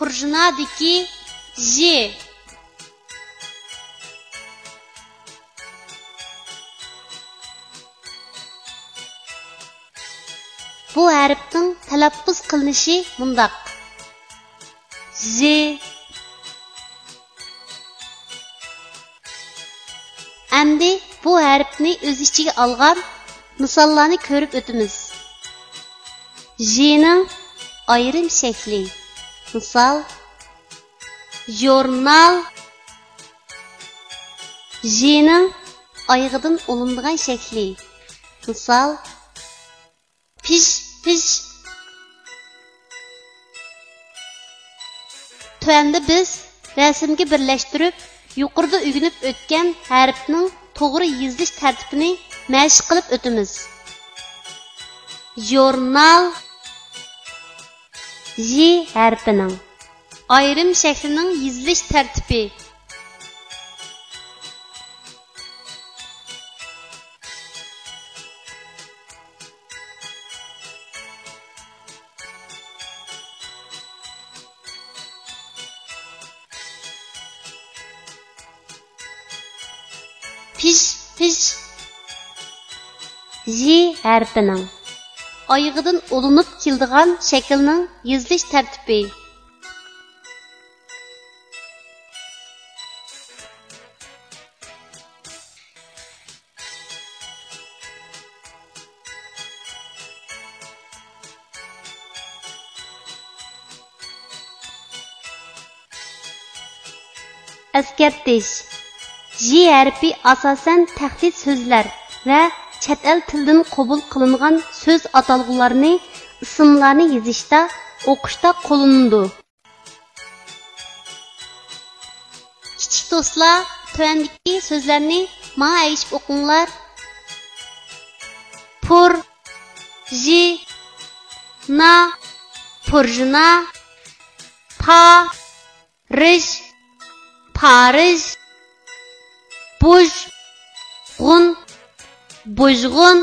purjnadiki J. Bu harfning talaffuz qilinishi mundaq. Z. Endi bu harfni o'z ichiga olgan misollarni ko'rib o'tamiz. J'ning ayrim shakli. Misol: jurnal. J'ning oyog'idan olingan shakli. Misol: pish pish. Tuanda biz rasmga birlashtirib, yuqorida o'rganib o'tgan harfning to'g'ri yozilish tartibini mashq qilib o'tamiz. Jurnal J harfining ayrim shaklining yozilish tartibi. Pish pish. J harfining oyog'idan olinib keladigan shaklning yozilish tartibi. Eskartish. J harfi asosan tahdid so'zlar va chet el tilidan qabul qilingan so'z atalg'ularni, ismlarni yozishda, o'qishda qo'llaniladi. Kichik do'stlar, tuvandagi so'zlarni menga aytib o'qinglar. Pur, ji, na, purjna, pa, rish, parish, buj, gun, bujgun,